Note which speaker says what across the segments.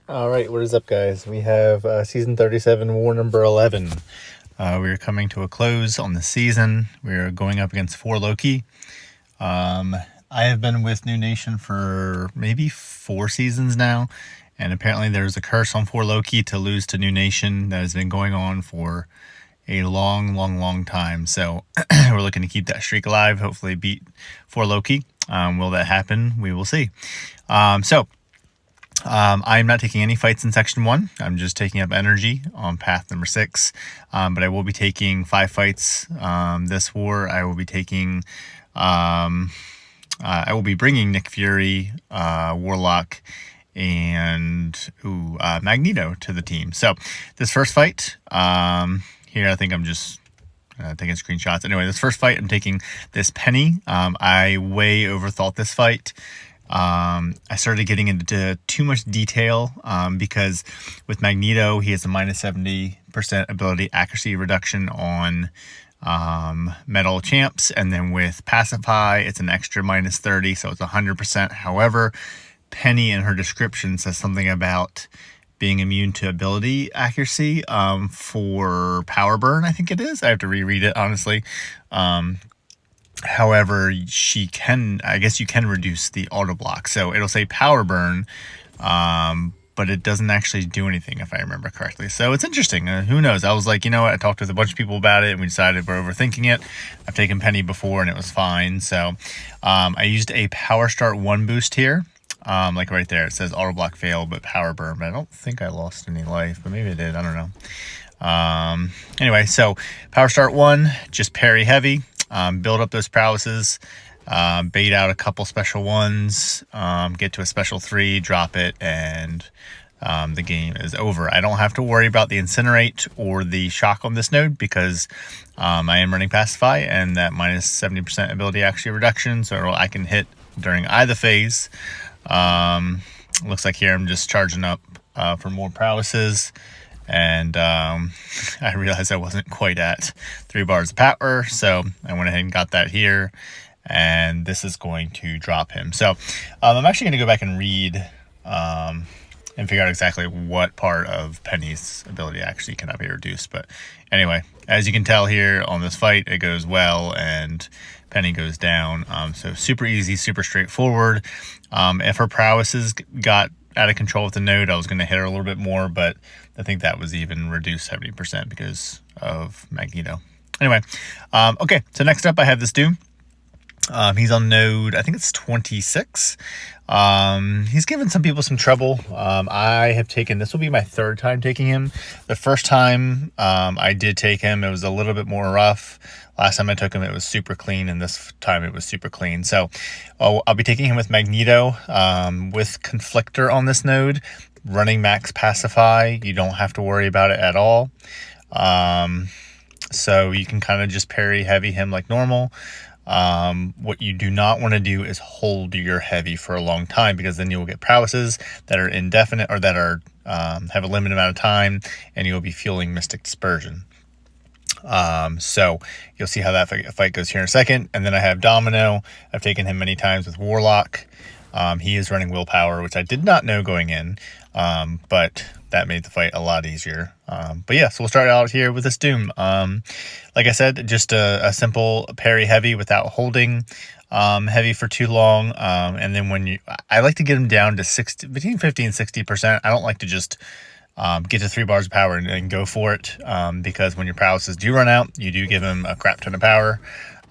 Speaker 1: All right, what is up, guys? We have season 37, war number 11. We are coming to a close on the season. We are going up against 4 Loki. I have been with New Nation for maybe 4 seasons now, and apparently there's a curse on 4 Loki to lose to New Nation that has been going on for a long time. So we're looking to keep that streak alive, hopefully beat 4 Loki. Will that happen? We will see. I'm not taking any fights in section 1. I'm just taking up energy on path number 6. But I will be taking 5 fights this war. I will be taking, I will be bringing Nick Fury, Warlock, and Magneto to the team. So this first fight, here I think I'm just taking screenshots. Anyway, this first fight, I'm taking this Penny. I way overthought this fight. I started getting into too much detail because with Magneto, he has a minus 70% ability accuracy reduction on metal champs, and then with Pacify, it's an extra minus 30, so it's 100%. However, Penny in her description says something about being immune to ability accuracy for power burn, I think it is. I have to reread it, honestly. However, I guess you can reduce the auto block. So it'll say power burn, but it doesn't actually do anything if I remember correctly. So it's interesting. Who knows? I was like, you know what? I talked with a bunch of people about it and we decided we're overthinking it. I've taken Penny before and it was fine. So I used a Power Start 1 boost here. Like right there, it says auto block fail, but power burn. But I don't think I lost any life, but maybe I did. I don't know. Anyway, so Power Start 1, just parry heavy. Build up those prowesses, bait out a couple special ones, get to a special 3, drop it, and the game is over. I don't have to worry about the Incinerate or the Shock on this node because I am running Pacify and that minus 70% ability accuracy reduction, so I can hit during either phase. Looks like here I'm just charging up for more prowesses. And I realized I wasn't quite at 3 bars of power, so I went ahead and got that here, and this is going to drop him. So I'm actually going to go back and read and figure out exactly what part of Penny's ability actually cannot be reduced. But anyway, as you can tell here on this fight, it goes well and Penny goes down. So super easy, super straightforward. If her prowesses got out of control with the node, I was going to hit her a little bit more, but I think that was even reduced 70% because of Magneto. Anyway, okay, so next up I have this Doom. He's on node, I think it's 26. He's given some people some trouble. I have taken, this will be my 3rd time taking him. The first time I did take him, it was a little bit more rough. Last time I took him, it was super clean, and this time it was super clean. So I'll be taking him with Magneto, with Conflictor on this node, running max Pacify. You don't have to worry about it at all. So you can kind of just parry heavy him like normal. What you do not want to do is hold your heavy for a long time, because then you'll get prowesses that are indefinite or that are have a limited amount of time, and you'll be fueling Mystic Dispersion. So you'll see how that fight goes here in a second. And then I have Domino. I've taken him many times with Warlock. He is running Willpower, which I did not know going in, but that made the fight a lot easier. But yeah, so we'll start out here with this Doom. Like I said, just a simple parry heavy without holding heavy for too long. And then I like to get him down to between 50 and 60%. I don't like to just get to 3 bars of power and go for it, because when your prowesses do run out, you do give him a crap ton of power,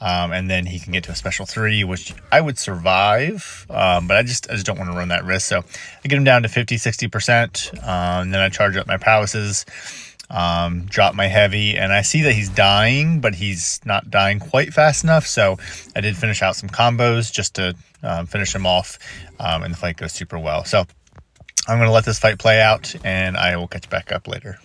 Speaker 1: and then he can get to a special 3, which I would survive, but I just don't want to run that risk. So I get him down to 50-60%, and then I charge up my prowesses, drop my heavy, and I see that he's dying, but he's not dying quite fast enough, so I did finish out some combos just to finish him off, and the fight goes super well. So I'm going to let this fight play out, and I will catch back up later.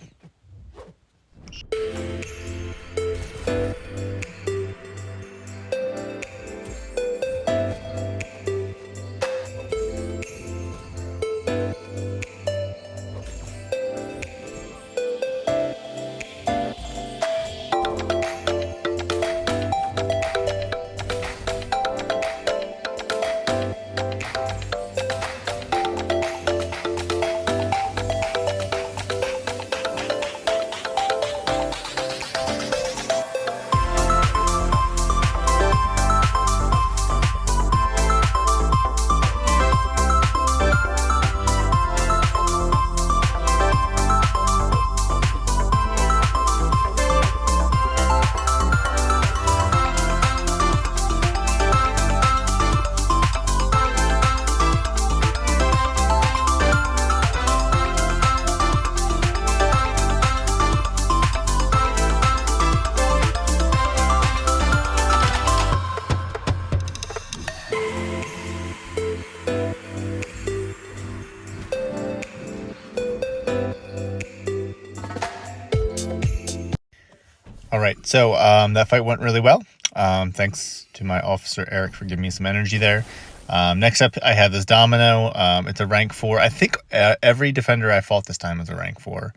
Speaker 1: All right, so that fight went really well. Thanks to my officer Eric for giving me some energy there. Next up, I have this Domino. It's a rank 4. I think every defender I fought this time is a rank 4.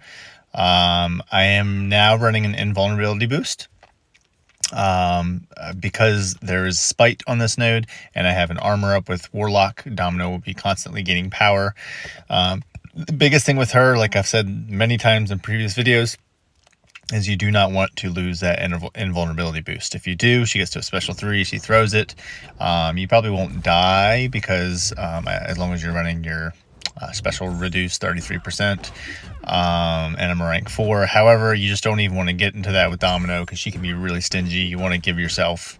Speaker 1: I am now running an invulnerability boost. Because there is spite on this node and I have an armor up with Warlock, Domino will be constantly gaining power. The biggest thing with her, like I've said many times in previous videos, is you do not want to lose that invulnerability boost. If you do, she gets to a special 3, she throws it. You probably won't die because as long as you're running your special reduced 33%, and I'm a rank 4. However, you just don't even want to get into that with Domino because she can be really stingy. You want to give yourself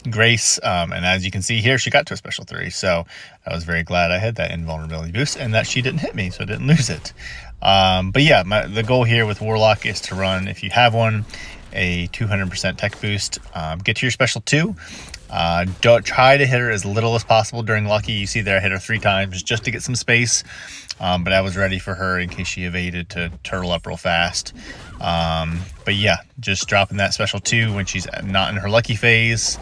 Speaker 1: grace, and as you can see here, she got to a special 3, so I was very glad I had that invulnerability boost and that she didn't hit me, so I didn't lose it. But yeah, the goal here with Warlock is to run, if you have one, a 200% tech boost. Get to your special 2. Don't try to hit her as little as possible during Lucky. You see there I hit her 3 times just to get some space, but I was ready for her in case she evaded to turtle up real fast. But yeah, just dropping that special 2 when she's not in her Lucky phase.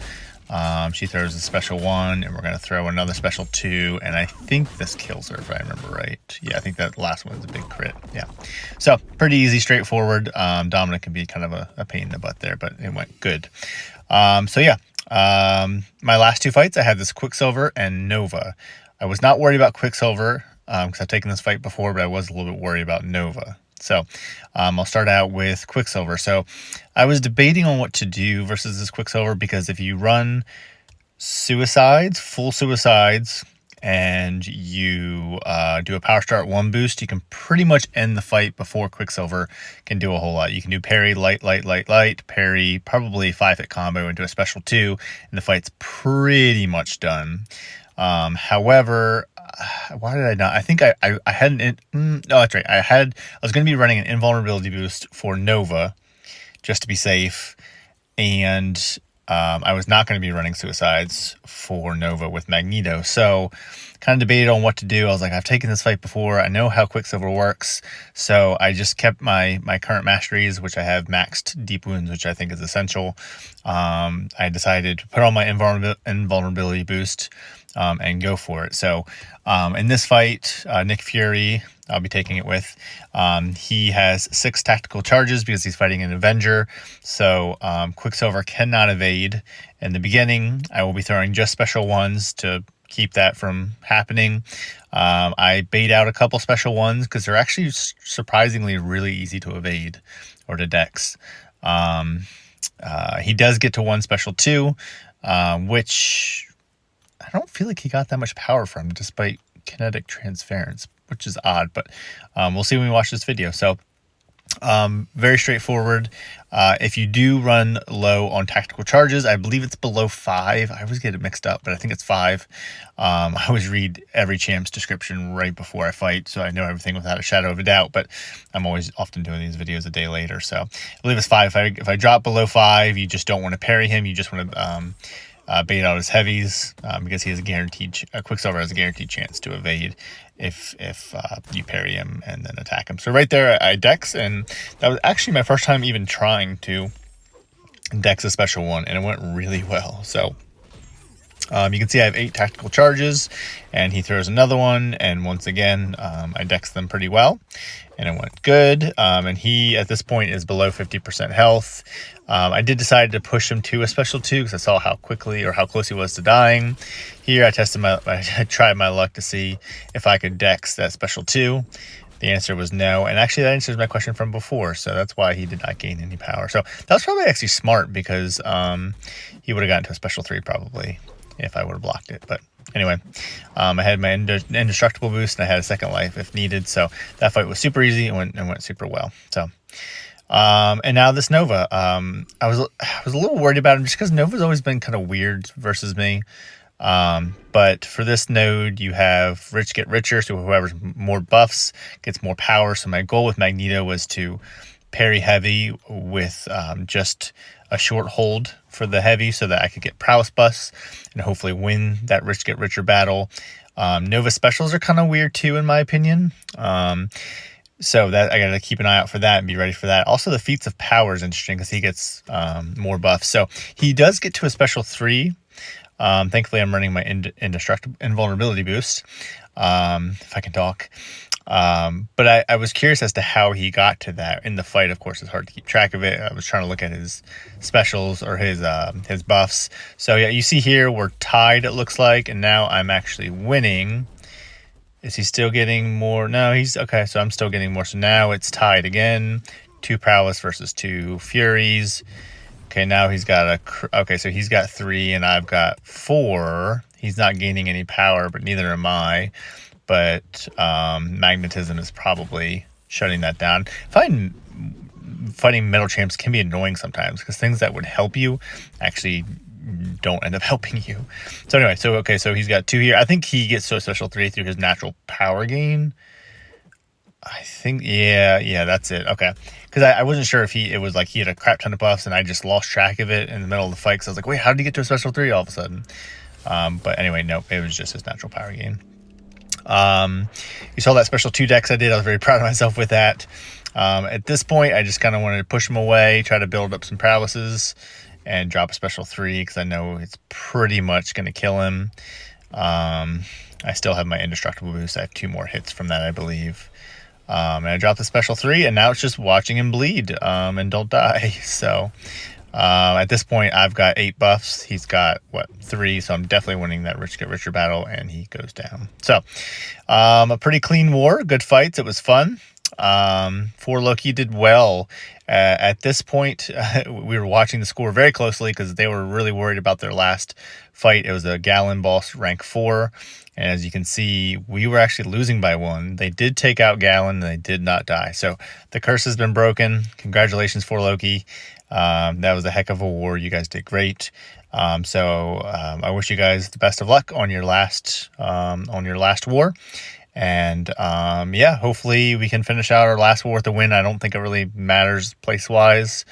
Speaker 1: She throws a special 1, and we're going to throw another special 2, and I think this kills her if I remember right. Yeah, I think that last one is a big crit. Yeah, so pretty easy, straightforward. Dominic can be kind of a pain in the butt there, but it went good. So yeah, my last 2 fights, I had this Quicksilver and Nova. I was not worried about Quicksilver because I've taken this fight before, but I was a little bit worried about Nova. So I'll start out with Quicksilver. So I was debating on what to do versus this Quicksilver because if you run suicides, full suicides, and you do a power start 1 boost, you can pretty much end the fight before Quicksilver can do a whole lot. You can do parry, light, parry, probably 5-hit combo into a special 2, and the fight's pretty much done. However, why did I not? I think I had no, that's right. I was going to be running an invulnerability boost for Nova just to be safe, and I was not going to be running suicides for Nova with Magneto. So kind of debated on what to do. I was like, I've taken this fight before. I know how Quicksilver works. So I just kept my current masteries, which I have maxed deep wounds, which I think is essential. I decided to put on my invulnerability boost and go for it. So in this fight, Nick Fury, I'll be taking it with, he has 6 tactical charges because he's fighting an Avenger. So Quicksilver cannot evade. In the beginning, I will be throwing just special 1s to keep that from happening. I bait out a couple special 1s because they're actually surprisingly really easy to evade or to dex. He does get to 1 special 2, which I don't feel like he got that much power from despite kinetic transference, which is odd, but we'll see when we watch this video. So very straightforward. If you do run low on tactical charges, I believe it's below 5. I always get it mixed up, but I think it's 5. I always read every champ's description right before I fight, so I know everything without a shadow of a doubt, but I'm always often doing these videos a day later. So I believe it's 5. If I drop below 5, you just don't want to parry him. You just want to bait out his heavies because he has a guaranteed, Quicksilver has a guaranteed chance to evade if you parry him and then attack him. So right there I dex, and that was actually my first time even trying to dex a special 1, and it went really well. So you can see I have 8 tactical charges, and he throws another one, and once again I dex them pretty well, and it went good. And he at this point is below 50% health. I did decide to push him to a special 2 because I saw how quickly or how close he was to dying. Here I tried my luck to see if I could dex that special 2. The answer was no, and actually that answers my question from before, so that's why he did not gain any power. So that was probably actually smart because he would have gotten to a special 3 probably if I would have blocked it. But anyway, I had my indestructible boost, and I had a second life if needed, so that fight was super easy and went super well. So and now this Nova, I was a little worried about him just because Nova's always been kind of weird versus me. But for this node, you have rich get richer, so whoever's more buffs gets more power. So my goal with Magneto was to parry heavy with just a short hold for the heavy so that I could get prowess buffs and hopefully win that rich get richer battle. Nova specials are kind of weird too, in my opinion. So that I gotta keep an eye out for that and be ready for that. Also, the feats of power is interesting because he gets more buffs. So he does get to a special 3. Thankfully, I'm running my indestructible invulnerability boost, if I can talk. But I was curious as to how he got to that in the fight. Of course, it's hard to keep track of it. I was trying to look at his specials or his buffs. So yeah, you see here we're tied, it looks like, and now I'm actually winning. Is he still getting more? No, he's okay. So I'm still getting more. So now it's tied again. 2 prowess versus 2 furies. Okay, now he's got okay, so he's got 3 and I've got 4. He's not gaining any power, but neither am I. But magnetism is probably shutting that down. Fighting metal champs can be annoying sometimes because things that would help you actually don't end up helping you. So anyway, so he's got 2 here. I think he gets to a special 3 through his natural power gain. I think, yeah, that's it. Okay, because I wasn't sure if it was like he had a crap ton of buffs and I just lost track of it in the middle of the fight. So I was like, wait, how did he get to a special 3 all of a sudden? But anyway, nope, it was just his natural power gain. You saw that special 2 decks I did. I was very proud of myself with that. At this point, I just kind of wanted to push him away, try to build up some prowesses, and drop a special 3 because I know it's pretty much going to kill him. I still have my indestructible boost. I have 2 more hits from that, I believe. And I dropped the special 3, and now it's just watching him bleed and don't die. So at this point, I've got 8 buffs. He's got, 3? So I'm definitely winning that Rich Get Richer battle, and he goes down. So a pretty clean war. Good fights. It was fun. 4 Loki did well. At this point, we were watching the score very closely because they were really worried about their last fight. It was a Gallon boss rank 4. And as you can see, we were actually losing by 1. They did take out Gallon and they did not die. So the curse has been broken. Congratulations, 4 Loki. That was a heck of a war. You guys did great. I wish you guys the best of luck on your last war. And yeah, hopefully we can finish out our last war with a win. I don't think it really matters place-wise.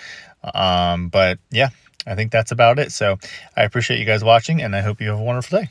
Speaker 1: But yeah, I think that's about it. So I appreciate you guys watching, and I hope you have a wonderful day.